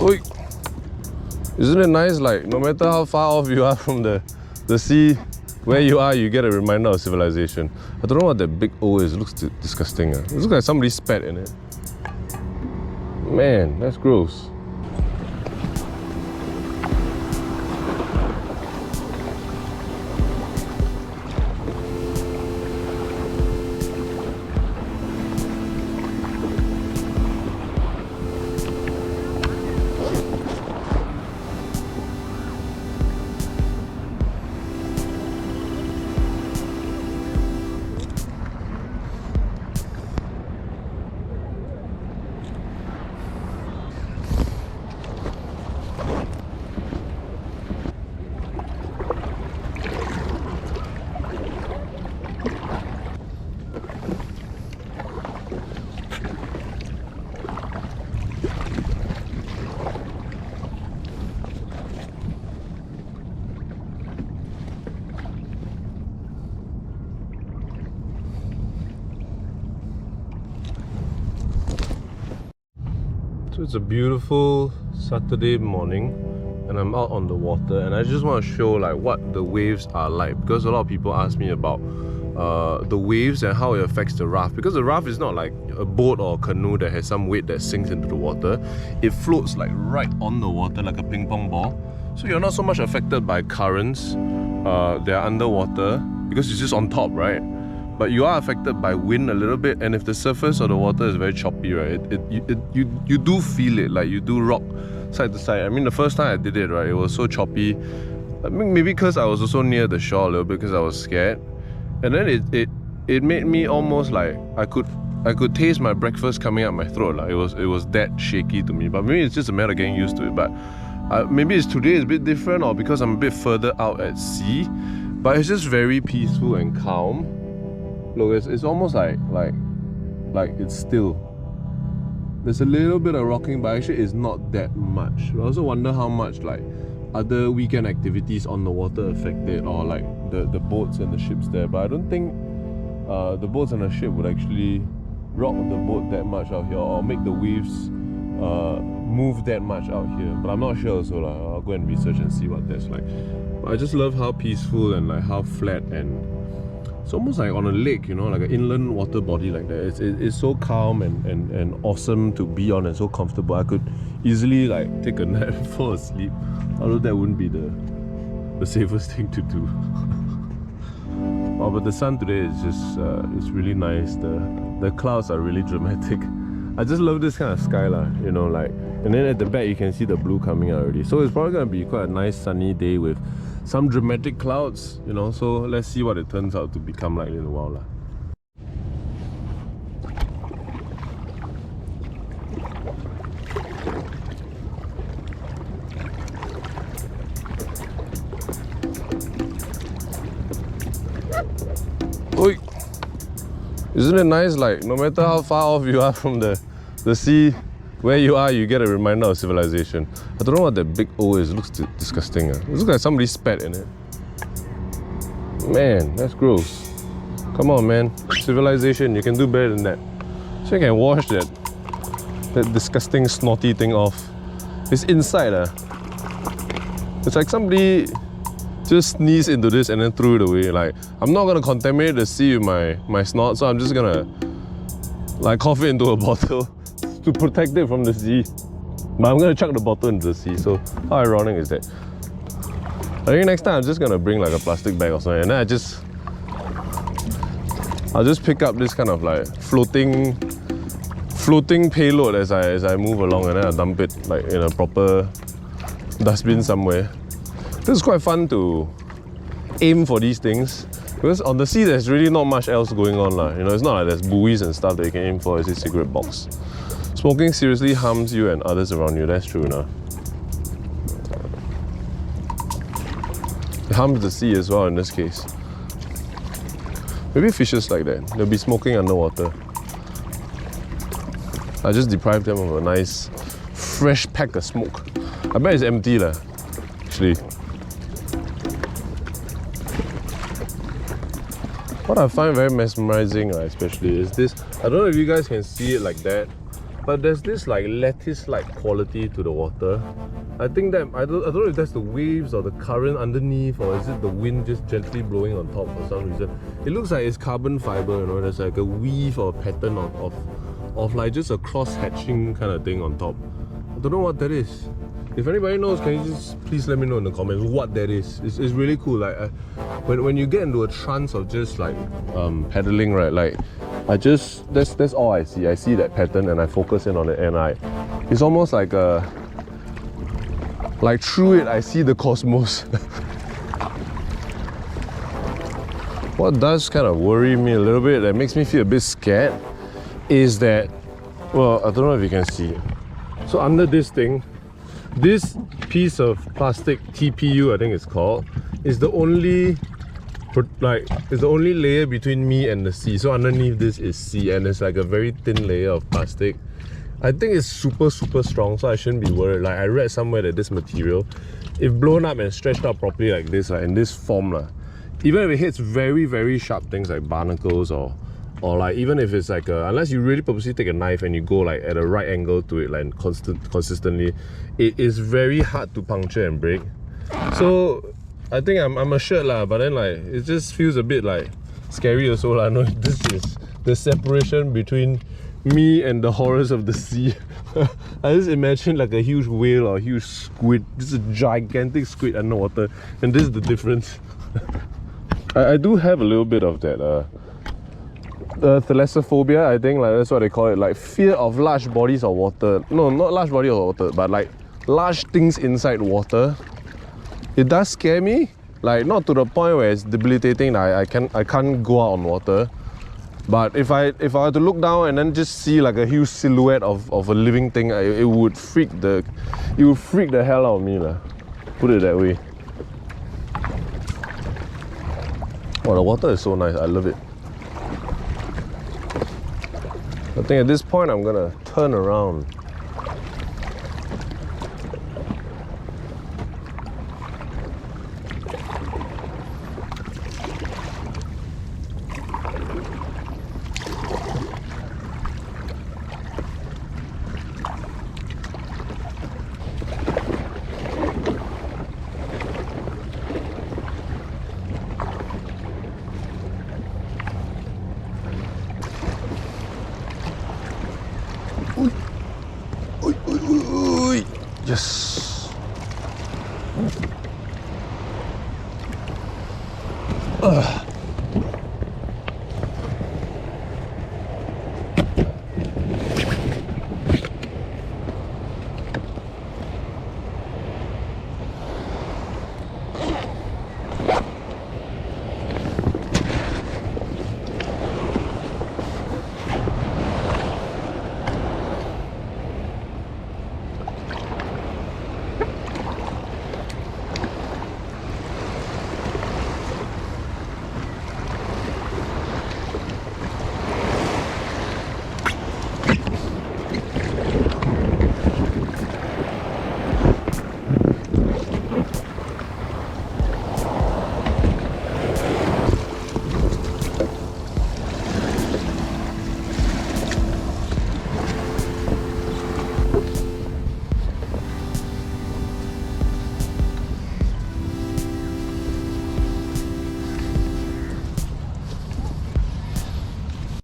Oi. Isn't it nice, like, no matter how far off you are from the sea, where you are, you get a reminder of civilization. I don't know what that big O is. It looks disgusting. It looks like somebody spat in it. Man, that's gross. So it's a beautiful Saturday morning and I'm out on the water, and I just want to show like what the waves are like, because a lot of people ask me about the waves and how it affects the raft, because the raft is not like a boat or a canoe that has some weight that sinks into the water. It floats like right on the water like a ping pong ball, so you're not so much affected by currents. They're underwater because it's just on top, right? But you are affected by wind a little bit, and if the surface of the water is very choppy, right, you do feel it, like you do rock side to side. I mean, the first time I did it, right, it was so choppy. I mean, maybe because I was also near the shore a little bit because I was scared, and then it made me almost like I could taste my breakfast coming out my throat. Like it was that shaky to me. But maybe it's just a matter of getting used to it. But maybe it's today is a bit different, or because I'm a bit further out at sea. But it's just very peaceful and calm. Look, it's almost like it's still. There's a little bit of rocking, but actually it's not that much. I also wonder how much like other weekend activities on the water affect it, or like the boats and the ships there. But I don't think the boats and the ship would actually rock the boat that much out here, or make the waves move that much out here. But I'm not sure, so I'll go and research and see what that's like. But I just love how peaceful and like how flat, and it's almost like on a lake, you know, like an inland water body like that. It's so calm and awesome to be on, and so comfortable. I could easily like take a nap and fall asleep, although that wouldn't be the safest thing to do. Oh, but the sun today is just it's really nice. The clouds are really dramatic. I just love this kind of sky, you know, like, and then at the back you can see the blue coming out already. So it's probably gonna be quite a nice sunny day with some dramatic clouds, you know. So let's see what it turns out to become like in a while. Oi. Isn't it nice, like, no matter how far off you are from the sea, where you are, you get a reminder of civilization. I don't know what that big O is. It looks disgusting. It looks like somebody spat in it. Man, that's gross. Come on, man. Civilization, you can do better than that. So you can wash that disgusting snotty thing off. It's inside. It's like somebody just sneezed into this and then threw it away. Like, I'm not gonna contaminate the sea with my snot, so I'm just gonna like cough it into a bottle to protect it from the sea. But I'm gonna chuck the bottle into the sea, so how ironic is that? I think next time I'm just gonna bring like a plastic bag or something, and then I'll just pick up this kind of like floating payload as I move along, and then I'll dump it like in a proper dustbin somewhere. This is quite fun to aim for these things, because on the sea there's really not much else going on, you know. It's not like there's buoys and stuff that you can aim for as a cigarette box. Smoking seriously harms you and others around you, that's true now. It harms the sea as well in this case. Maybe fishes like that, they'll be smoking underwater. I just deprived them of a nice fresh pack of smoke. I bet it's empty actually. What I find very mesmerizing, especially, is this. I don't know if you guys can see it like that, but there's this like lattice-like quality to the water. I think that I don't know if that's the waves or the current underneath, or is it the wind just gently blowing on top for some reason. It looks like it's carbon fiber, you know. There's like a weave or pattern of like just a cross-hatching kind of thing on top. I don't know what that is. If anybody knows, can you just please let me know in the comments what that is. It's really cool. Like when you get into a trance of just like paddling, right? Like that's all I see. I see that pattern and I focus in on it, and it's almost like through it I see the cosmos. What does kind of worry me a little bit, that makes me feel a bit scared, is that, well, I don't know if you can see it. So under this thing, this piece of plastic, TPU I think it's called, is the only layer between me and the sea. So underneath this is sea, and it's like a very thin layer of plastic. I think it's super strong, so I shouldn't be worried. Like I read somewhere that this material, if blown up and stretched out properly like this, in this form, even if it hits very sharp things like barnacles, or like even if it's like unless you really purposely take a knife and you go like at a right angle to it, like consistently, it is very hard to puncture and break. So I think I'm assured but then like it just feels a bit like scary also lah. No, this is the separation between me and the horrors of the sea. I just imagine like a huge whale or a huge squid. This is a gigantic squid underwater, and this is the difference. I do have a little bit of that thalassophobia, I think, like that's what they call it, like fear of large bodies of water. No, not large bodies of water, but like large things inside water. It does scare me, like not to the point where it's debilitating. I can't go out on water, but if I were to look down and then just see like a huge silhouette of a living thing, it would freak the hell out of me lah. Put it that way. Oh, the water is so nice. I love it. I think at this point I'm gonna turn around. Yes.